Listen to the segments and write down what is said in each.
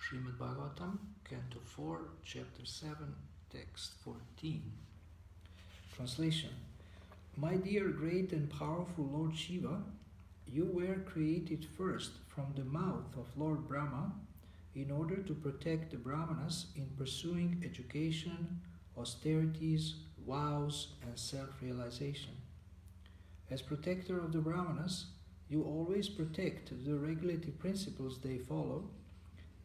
Srimad Bhagavatam, Canto 4, Chapter 7, Text 14. Translation. My dear great and powerful Lord Shiva, you were created first from the mouth of Lord Brahma in order to protect the Brahmanas in pursuing education, austerities, vows, and self-realization. As protector of the Brahmanas, you always protect the regulative principles they follow,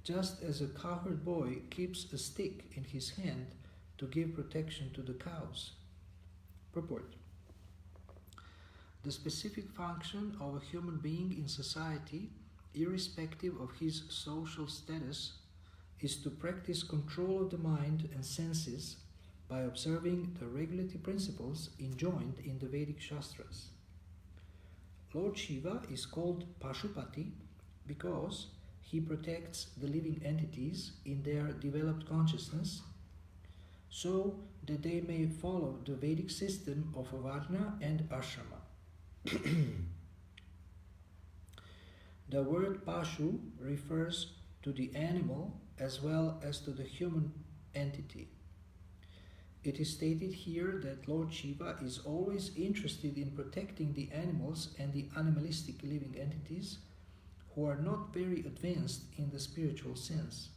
just as a cowherd boy keeps a stick in his hand to give protection to the cows. Purport. The specific function of a human being in society, irrespective of his social status, is to practice control of the mind and senses by observing the regulative principles enjoined in the Vedic Shastras. Lord Shiva is called Pashupati because he protects the living entities in their developed consciousness so that they may follow the Vedic system of Varna and Ashrama. The word Pashu refers to the animal as well as to the human entity. It is stated here that Lord Shiva is always interested in protecting the animals and the animalistic living entities who are not very advanced in the spiritual sense.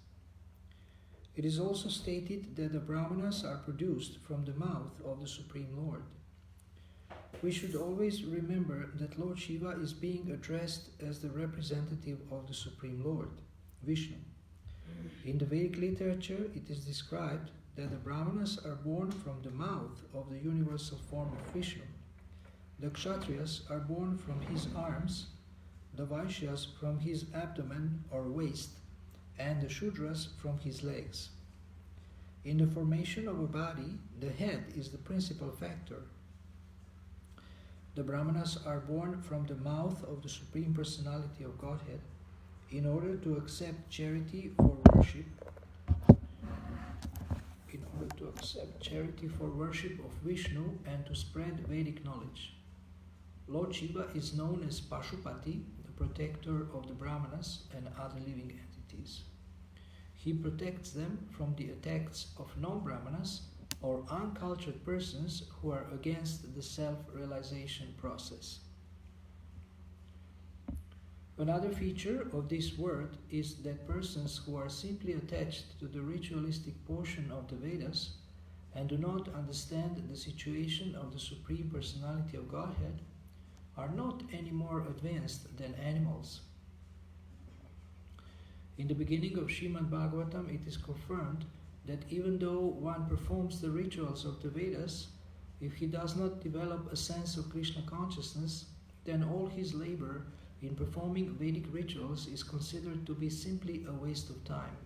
It is also stated that the Brahmanas are produced from the mouth of the Supreme Lord. We should always remember that Lord Shiva is being addressed as the representative of the Supreme Lord, Vishnu. In the Vedic literature, it is described that the Brahmanas are born from the mouth of the universal form of Vishnu. The Kshatriyas are born from his arms, the Vaishyas from his abdomen or waist, and the Shudras from his legs. In the formation of a body, the head is the principal factor. The Brahmanas are born from the mouth of the Supreme Personality of Godhead in order to accept charity for worship of Vishnu and to spread Vedic knowledge. Lord Shiva is known as Pashupati, the protector of the Brahmanas and other living entities. He protects them from the attacks of non-Brahmanas or uncultured persons who are against the self-realization process. Another feature of this word is that persons who are simply attached to the ritualistic portion of the Vedas and do not understand the situation of the Supreme Personality of Godhead are not any more advanced than animals. In the beginning of Srimad Bhagavatam, it is confirmed that even though one performs the rituals of the Vedas, if he does not develop a sense of Krishna consciousness, then all his labor in performing Vedic rituals is considered to be simply a waste of time.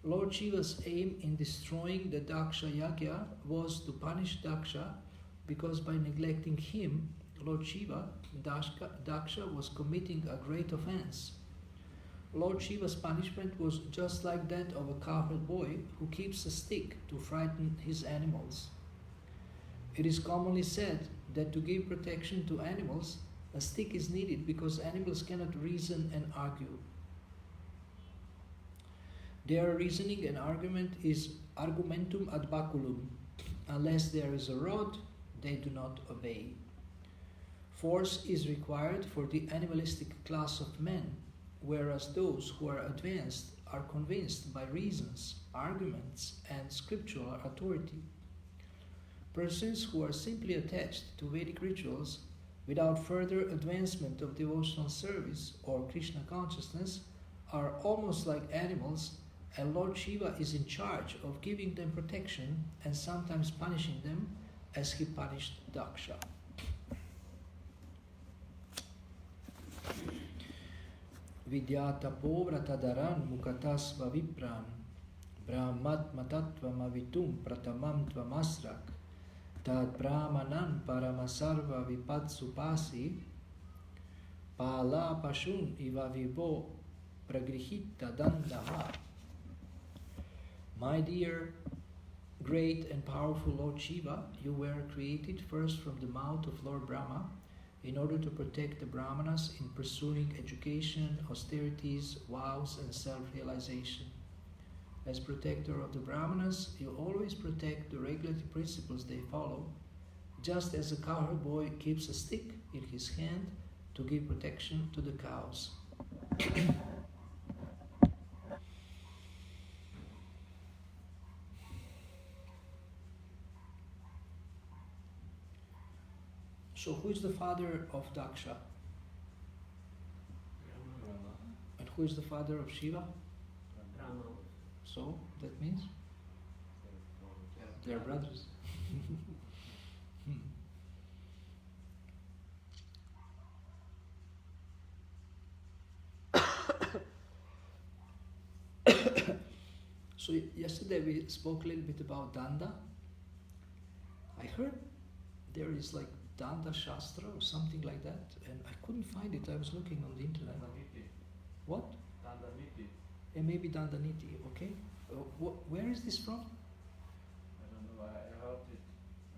Lord Shiva's aim in destroying the Daksha Yagya was to punish Daksha because by neglecting him, Lord Shiva, Daksha was committing a great offense. Lord Shiva's punishment was just like that of a cowherd boy who keeps a stick to frighten his animals. It is commonly said that to give protection to animals, a stick is needed because animals cannot reason and argue. Their reasoning and argument is argumentum ad baculum. Unless there is a rod, they do not obey. Force is required for the animalistic class of men, whereas those who are advanced are convinced by reasons, arguments, and scriptural authority. Persons who are simply attached to Vedic rituals without further advancement of devotional service or Krishna consciousness are almost like animals, and Lord Shiva is in charge of giving them protection and sometimes punishing them as he punished Daksha. Vidyata povratadaran mukatas vavipran brahmat matatvam avitum pratamam tvamasrak tad brahmanan paramasarva vipatsupasi pala pashun iva vibo pragrihita dandaha. My dear, great and powerful Lord Shiva, you were created first from the mouth of Lord Brahma in order to protect the Brahmanas in pursuing education, austerities, vows, and self-realization. As protector of the Brahmanas, you always protect the regulatory principles they follow, just as a cowherd boy keeps a stick in his hand to give protection to the cows. So who is the father of Daksha? And who is the father of Shiva? So that means they are brothers. So yesterday we spoke a little bit about Danda. I heard there is like Danda Shastra or something like that, and I couldn't find it. I was looking on the internet. What? Dandaniti. Maybe Dandaniti, okay. Where is this from? I don't know, I heard it.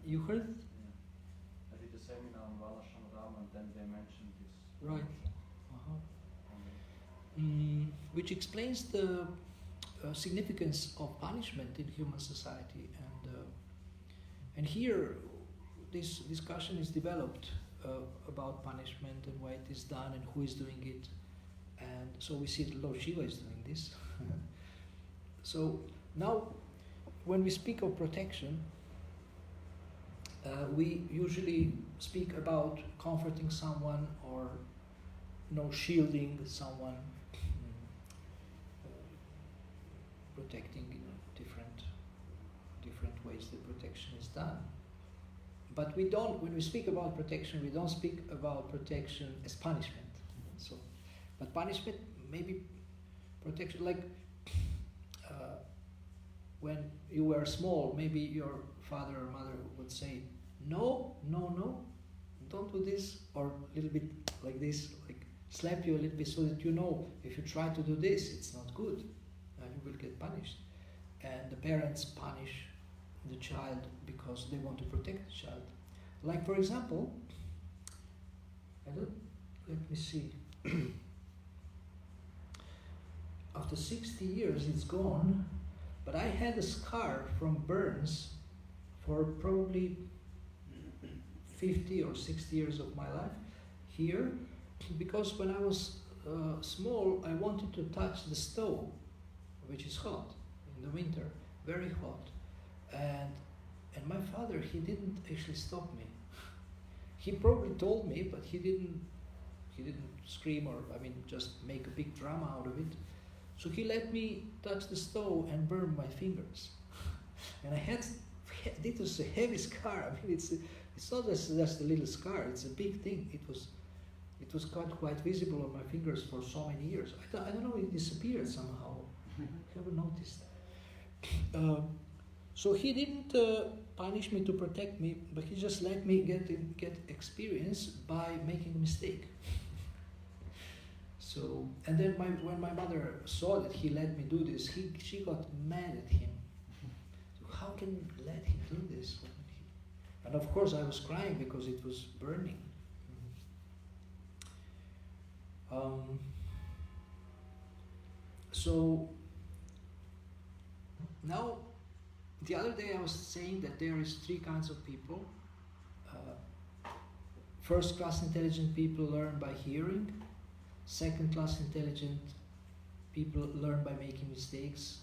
You heard? Yeah. I did a seminar on Varnashram Rama and then they mentioned this. Right. Which explains the significance of punishment in human society, and here this discussion is developed about punishment and why it is done and who is doing it, and so we see that Lord Shiva is doing this. So now, when we speak of protection, we usually speak about comforting someone or shielding someone. Protecting in different ways the protection is done. But we don't, when we speak about protection, we don't speak about protection as punishment. So, but punishment, maybe protection, like when you were small, maybe your father or mother would say, no, don't do this, or a little bit like this, like slap you a little bit so that you know if you try to do this, it's not good. You will get punished. And the parents punish the child because they want to protect the child. Like, for example, let me see. After 60 years it's gone, but I had a scar from burns for probably 50 or 60 years of my life here, because when I was small, I wanted to touch the stove, which is hot in the winter, very hot, and my father, he didn't actually stop me. He probably told me, but he didn't scream or just make a big drama out of it. So he let me touch the stove and burn my fingers, and it was a heavy scar. It's not just a little scar; it's a big thing. It was quite visible on my fingers for so many years. I don't know, it disappeared somehow. Never noticed. So he didn't punish me to protect me, but he just let me get experience by making a mistake. So, and then when my mother saw that he let me do this, she got mad at him. So how can you let him do this? And of course I was crying because it was burning. So now, the other day I was saying that there is 3 kinds of people. First class intelligent people learn by hearing. Second class intelligent people learn by making mistakes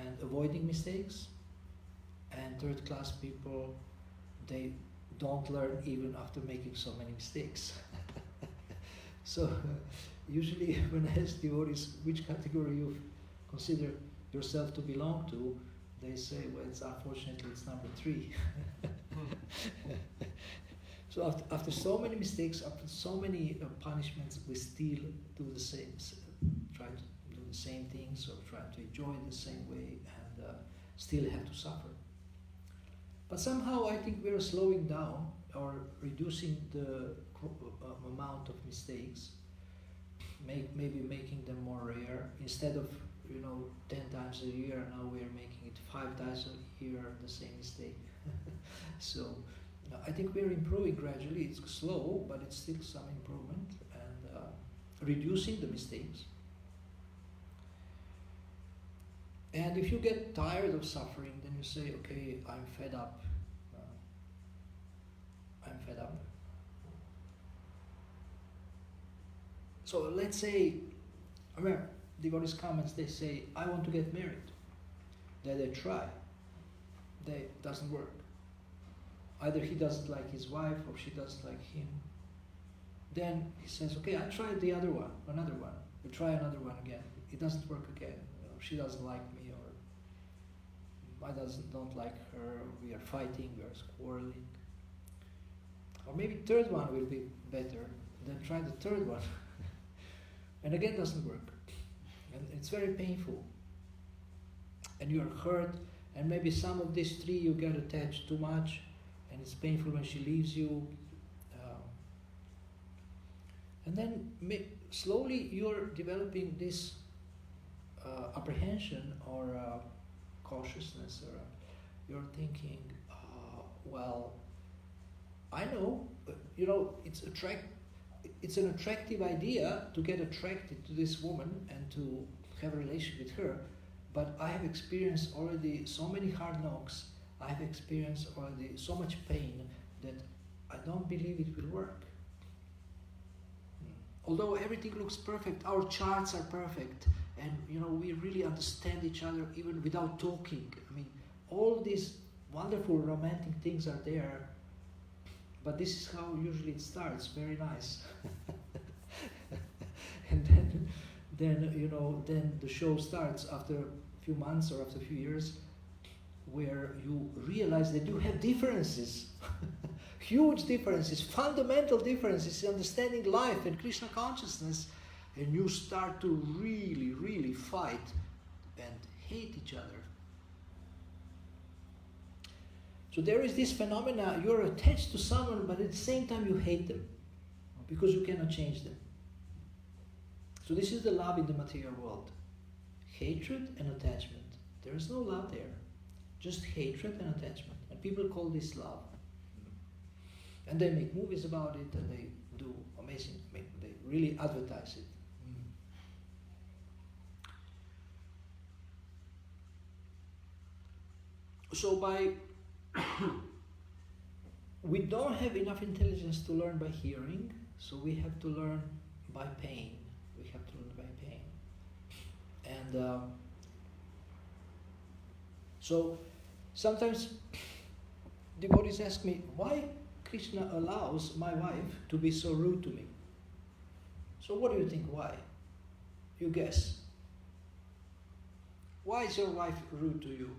and avoiding mistakes. And third class people, they don't learn even after making so many mistakes. So usually when I ask devotees which category you consider yourself to belong to, they say, well, unfortunately it's number 3. So after so many mistakes, after so many punishments, we still do the same, try to do the same things or try to enjoy it the same way, and still have to suffer. But somehow I think we are slowing down or reducing the amount of mistakes, maybe making them more rare. Instead of 10 times a year, now we are making it 5 times a year the same mistake. So Now, I think we're improving gradually. It's slow, but it's still some improvement, and reducing the mistakes. And if you get tired of suffering, then you say, okay, I'm fed up. I'm fed up. So let's say, remember, devotees' comments, they say, I want to get married. Then they try. It doesn't work. Either he doesn't like his wife or she doesn't like him. Then he says, okay, I tried the other one, another one. We try another one again. It doesn't work again. She doesn't like me, or I don't like her. We are fighting, we are quarreling. Or maybe third one will be better. Then try the third one. And again doesn't work. And it's very painful. And you are hurt, and maybe some of these three you get attached too much, and it's painful when she leaves you. And then slowly you're developing this apprehension or cautiousness, or you're thinking, well, I know, it's an attractive idea to get attracted to this woman and to have a relationship with her, but I have experienced already so many hard knocks, I have experienced already so much pain that I don't believe it will work. Although everything looks perfect, our charts are perfect, and we really understand each other even without talking. I mean, all these wonderful romantic things are there, but this is how usually it starts, very nice. And then the show starts after a few months or after a few years, where you realize that you have differences, huge differences, fundamental differences in understanding life and Krishna consciousness, and you start to really, really fight and hate each other. So there is this phenomena, you're attached to someone, but at the same time you hate them, because you cannot change them. So this is the love in the material world. Hatred and attachment. There is no love there. Just hatred and attachment. And people call this love. And they make movies about it, and they do amazing, they really advertise it. So we don't have enough intelligence to learn by hearing, so we have to learn by pain. We have to learn by pain. And so sometimes devotees ask me, why Krishna allows my wife to be so rude to me? So what do you think, why? You guess. Why is your wife rude to you?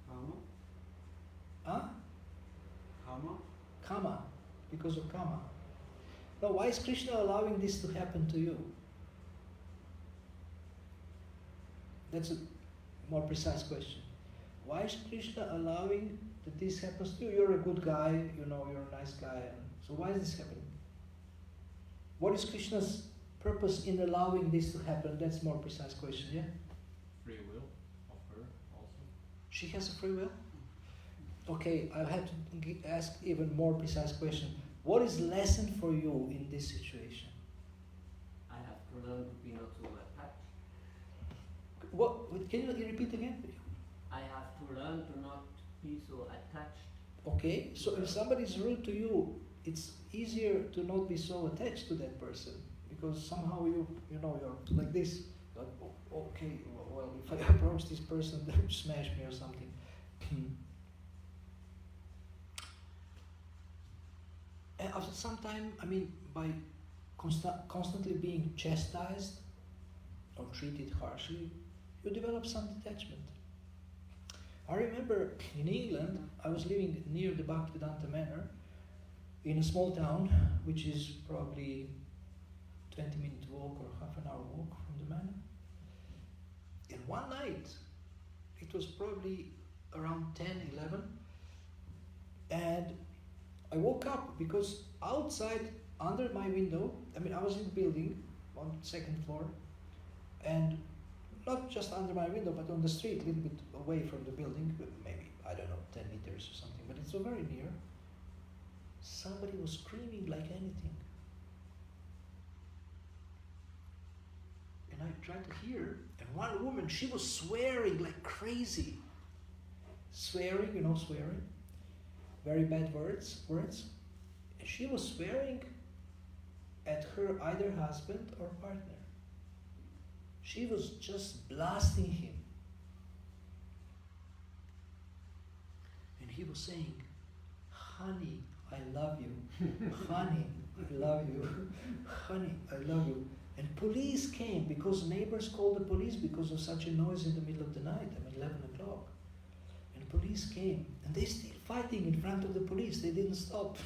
Karma? Huh? Karma? Karma, because of karma. Now, why is Krishna allowing this to happen to you? That's a more precise question. Why is Krishna allowing that this happens to you? You're a good guy, you're a nice guy. So why is this happening? What is Krishna's purpose in allowing this to happen? That's a more precise question, yeah? Free will of her also. She has a free will? Okay, I have to ask even more precise question. What is lesson for you in this situation? I have to learn to be not too attached. What? Can you repeat again? I have to learn to not be so attached. Okay, so if somebody is rude to you, it's easier to not be so attached to that person, because somehow you're like this. Like, okay, well, if I approach this person, they will smash me or something. And after some time, by constantly being chastised or treated harshly, you develop some detachment. I remember in England, I was living near the Bhaktivedanta Manor in a small town, which is probably 20-minute walk or half an hour walk from the manor. And one night, it was probably around 10, 11, and I woke up because outside, under my window, I was in the building on the second floor, and not just under my window, but on the street, a little bit away from the building, maybe, I don't know, 10 meters or something, but it's so very near. Somebody was screaming like anything. And I tried to hear, and one woman, she was swearing like crazy. Swearing, swearing. Very bad words. And she was swearing at her either husband or partner. She was just blasting him. And he was saying, honey, I love you. Honey, I love you. Honey, I love you. And police came because neighbors called the police because of such a noise in the middle of the night, 11 o'clock. And police came, and they still fighting in front of the police. They didn't stop.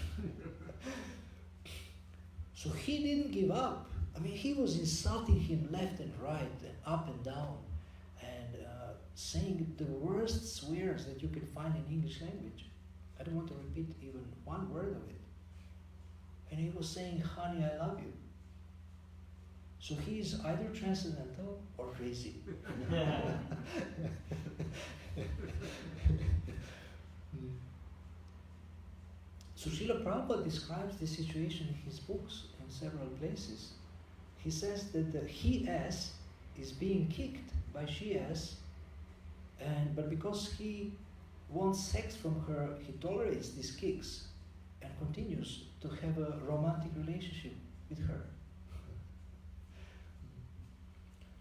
So he didn't give up. He was insulting him left and right and up and down and saying the worst swears that you can find in English language. I don't want to repeat even one word of it. And he was saying, honey, I love you. So he is either transcendental or crazy. So Srila Prabhupada describes this situation in his books in several places. He says that the he-ass is being kicked by she-ass, but because he wants sex from her, he tolerates these kicks and continues to have a romantic relationship with her.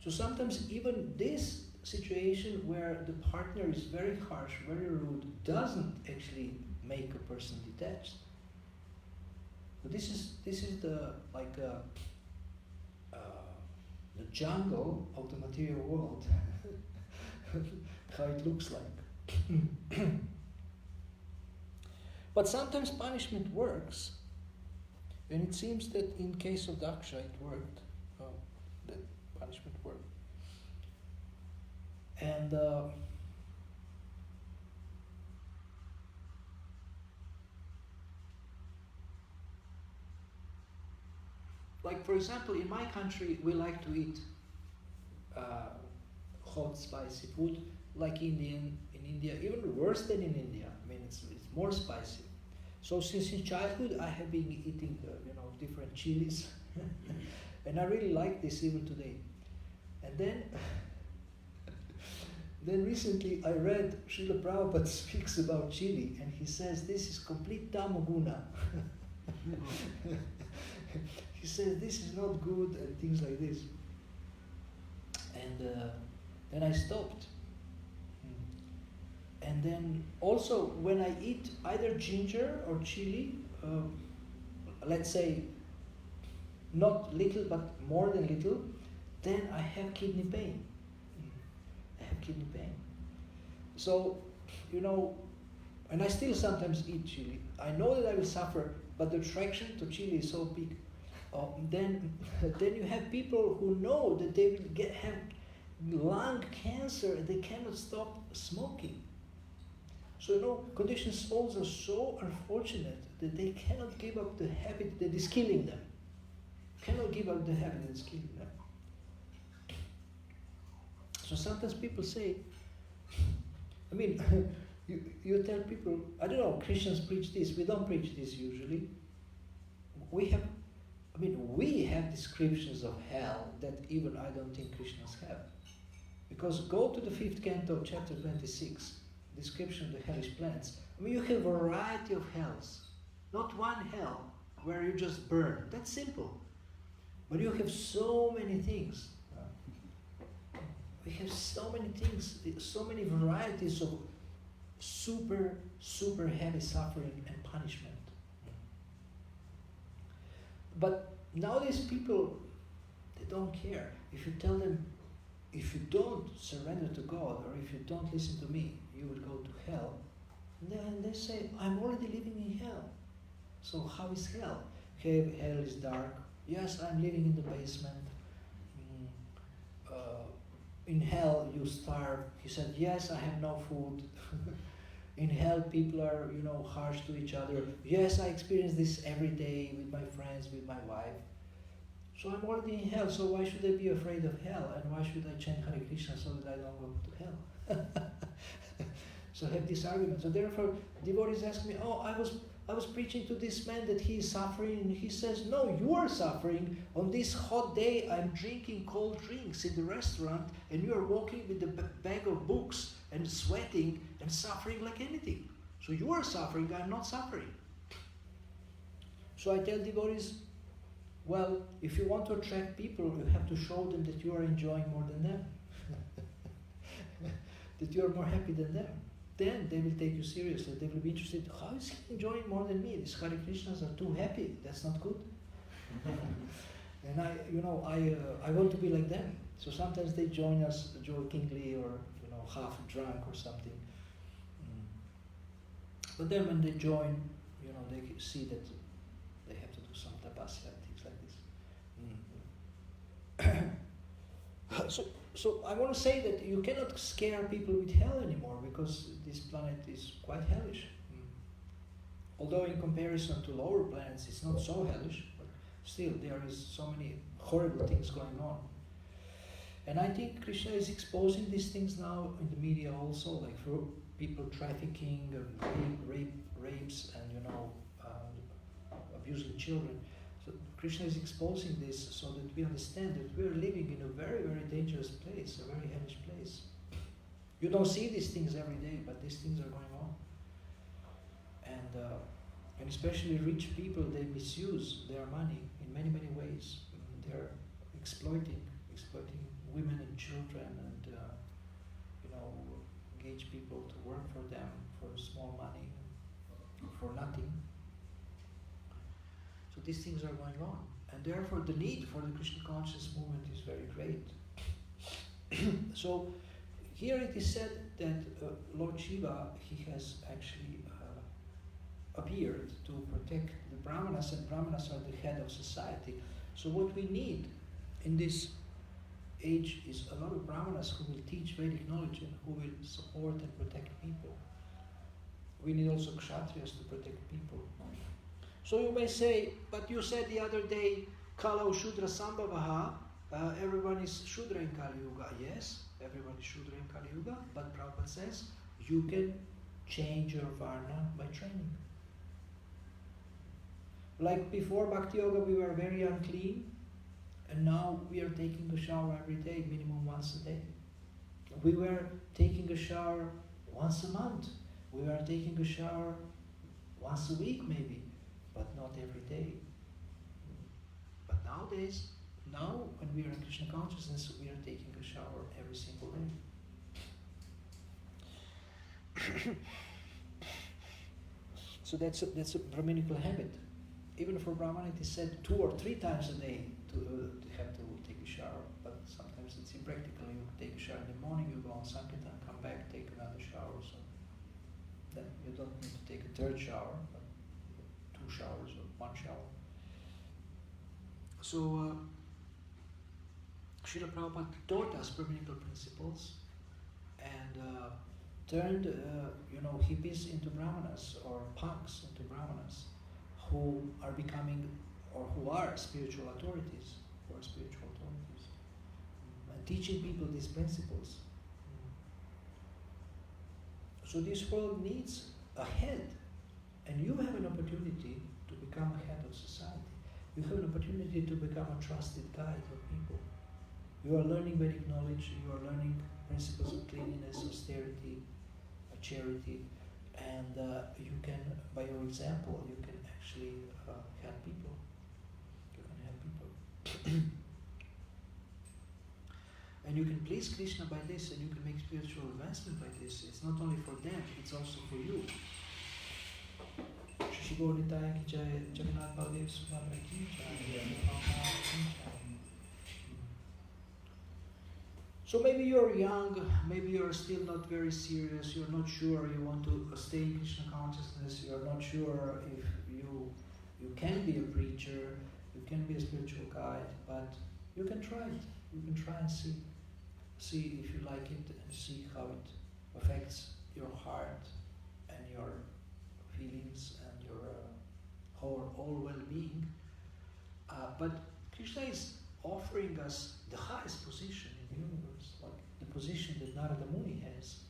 So sometimes even this situation where the partner is very harsh, very rude, doesn't actually make a person detached. But this is the the jungle of the material world, how it looks like. But sometimes punishment works, and it seems that in case of Daksha it worked. That punishment worked. And like for example, in my country, we like to eat hot, spicy food, like in India, even worse than in India. It's more spicy. So since in childhood, I have been eating different chilies, and I really like this even today. And then recently I read Srila Prabhupada speaks about chili, and he says this is complete tamoguna. He says this is not good and things like this. And then I stopped. And then also when I eat either ginger or chili, let's say not little but more than little, then I have kidney pain. I have kidney pain. So, and I still sometimes eat chili. I know that I will suffer, but the attraction to chili is so big. Then you have people who know that they will have lung cancer and they cannot stop smoking. So conditioned souls are so unfortunate that they cannot give up the habit that is killing them. Cannot give up the habit that is killing them. So sometimes people say, you tell people, I don't know, Christians preach this. We don't preach this usually. We have descriptions of hell that even I don't think Christians have. Because go to the 5th canto, chapter 26, description of the hellish planets. You have a variety of hells. Not one hell where you just burn. That's simple. But you have so many things. We have so many things, so many varieties of super, super heavy suffering and punishment. But nowadays people, they don't care. If you tell them, if you don't surrender to God or if you don't listen to me, you will go to hell. Then they say, I'm already living in hell. So how is hell? Okay, hell is dark. Yes, I'm living in the basement. In hell you starve. He said, yes, I have no food. In hell people are, harsh to each other. Yes, I experience this every day with my friends, with my wife. So I'm already in hell, so why should I be afraid of hell? And why should I chant Hare Krishna so that I don't go to hell? So have this argument. So therefore, devotees ask me, oh, I was preaching to this man that he is suffering, and he says, no, you are suffering. On this hot day, I'm drinking cold drinks in the restaurant, and you are walking with a bag of books and sweating and suffering like anything. So you are suffering, I'm not suffering. So I tell devotees, well, if you want to attract people, you have to show them that you are enjoying more than them. That you are more happy than them. Then they will take you seriously. They will be interested, how is he enjoying more than me? These Hare Krishnas are too happy. That's not good. And I want to be like them. So sometimes they join us jokingly or half drunk or something. But then when they join, they see that they have to do some tapasya and things like this. So I want to say that you cannot scare people with hell anymore, because this planet is quite hellish. Although in comparison to lower planets it's not so hellish, but still there is so many horrible things going on. And I think Krishna is exposing these things now in the media also, like for people trafficking, rapes, and abusing children. So Krishna is exposing this so that we understand that we are living in a very, very dangerous place, a very hellish place. You don't see these things every day, but these things are going on. And especially rich people, they misuse their money in many, many ways. They're exploiting women and children, and engage people to work for them for small money, for nothing. So these things are going on, and therefore the need for the Krishna conscious movement is very great. So here it is said that Lord Shiva, he has actually appeared to protect the Brahmanas, and Brahmanas are the head of society. So what we need in this age is a lot of Brahmanas who will teach Vedic knowledge and who will support and protect people. We need also Kshatriyas to protect people. So you may say, but you said the other day, Kalau Shudra Sambhavaha, everyone is Shudra in Kali Yuga. Yes, everyone is Shudra in Kali Yuga, but Prabhupada says, you can change your Varna by training. Like before Bhakti Yoga, we were very unclean, and now we are taking a shower every day, minimum once a day. We were taking a shower once a month. We were taking a shower once a week maybe, but not every day. But nowadays, when we are in Krishna consciousness, we are taking a shower every single day. So that's a Brahminical habit. Even for Brahman, it is said 2 or 3 times a day to have to take a shower, but sometimes it's impractical. You take a shower in the morning, you go on Sankirtan, come back, take another shower. So then you don't need to take a 3rd shower, but 2 showers or 1 shower. So Srila Prabhupada taught us Brahminical principles and turned hippies into Brahmanas, or punks into Brahmanas, who are becoming, or who are spiritual authorities, and teaching people these principles. So this world needs a head, and you have an opportunity to become a head of society. You have an opportunity to become a trusted guide of people. You are learning Vedic knowledge, you are learning principles of cleanliness, austerity, charity, and you can, by your example, you can actually help people. You can help people. And you can please Krishna by this, and you can make spiritual advancement by this. It's not only for them, it's also for you. Shri Gaura ki jai, Jagannath Baladev Subhadra ki jai. So maybe you're young, maybe you're still not very serious, you're not sure you want to stay in Krishna consciousness, you're not sure if you can be a preacher, you can be a spiritual guide, but you can try it. You can try and see if you like it, and see how it affects your heart and your feelings and your whole well-being. But Krishna is offering us the highest position in the universe, like the position that Narada Muni has,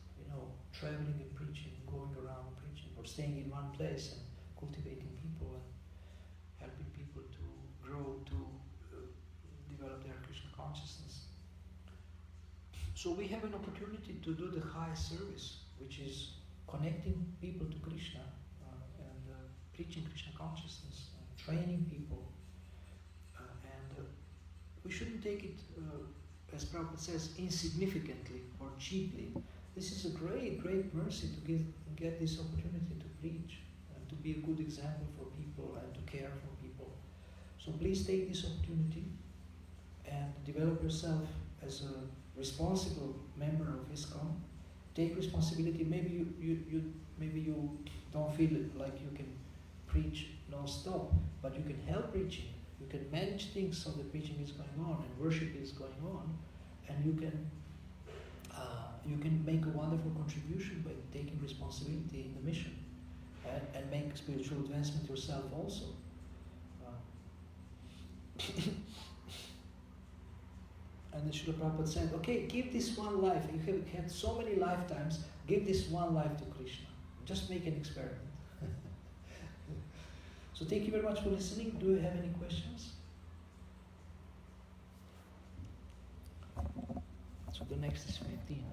traveling and preaching, going around preaching, or staying in one place and cultivating people and helping people to grow, to develop their Krishna consciousness. So we have an opportunity to do the highest service, which is connecting people to Krishna and preaching Krishna consciousness, training people. And we shouldn't take it, as Prabhupada says, insignificantly or cheaply. This is a great, great mercy to get this opportunity to preach and to be a good example for people and to care for people. So please take this opportunity and develop yourself as a responsible member of ISKCON. Take responsibility. Maybe you don't feel like you can preach non-stop, but you can help preaching. You can manage things so that preaching is going on and worship is going on, and you can make a wonderful contribution by taking responsibility in the mission and make spiritual advancement yourself also. And the Srila Prabhupada said, okay, give this one life. You have had so many lifetimes, give this one life to Krishna. Just make an experiment. So thank you very much for listening. Do you have any questions? So the next is 15.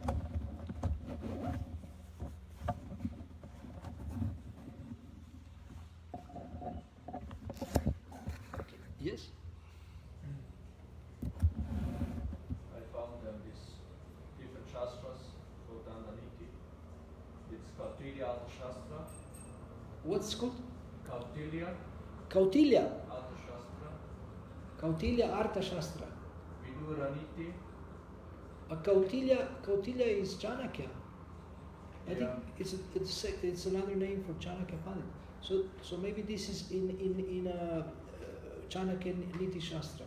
Okay. Yes? I found these different shastras for Dandaniti. It's Kautilya Artha Shastra. What's it called? Kautilya Kautilya. Artha Shastra. Kautilya Artha Shastra. Viduraniti. Kautilya is Chanakya. I think Yeah. it's another name for Chanakya Pandit. So maybe this is in Chanakya Niti Shastra.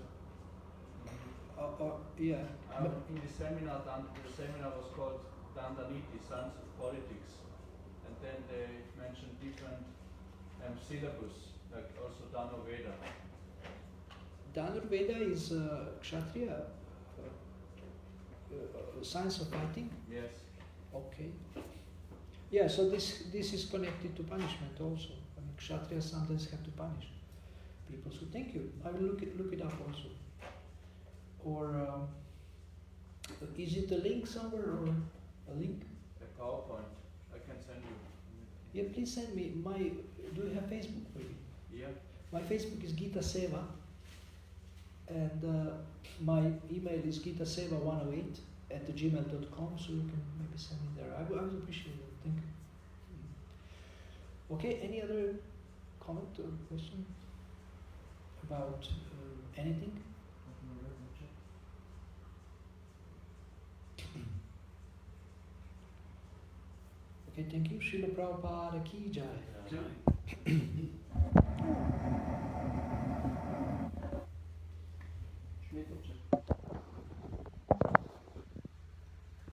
Yeah. In the seminar was called Dandaniti, Science of Politics, and then they mentioned different syllabus, like also Danurveda. Danurveda is Kshatriya, science of fighting. Yes. Okay. Yeah, so this is connected to punishment also. I mean, Kshatriyas sometimes have to punish people. So thank you. I will look it up also. Or is it a link somewhere or a link? A PowerPoint. I can send you. Yeah, please send me. Do you have Facebook maybe? Yeah. My Facebook is Gita Seva, and my email is gitaseva108@gmail.com, so you can maybe send me there. I would appreciate it. Thank you. Okay, any other comment or question about anything? Okay, thank you. Srila Prabhupada ki jai.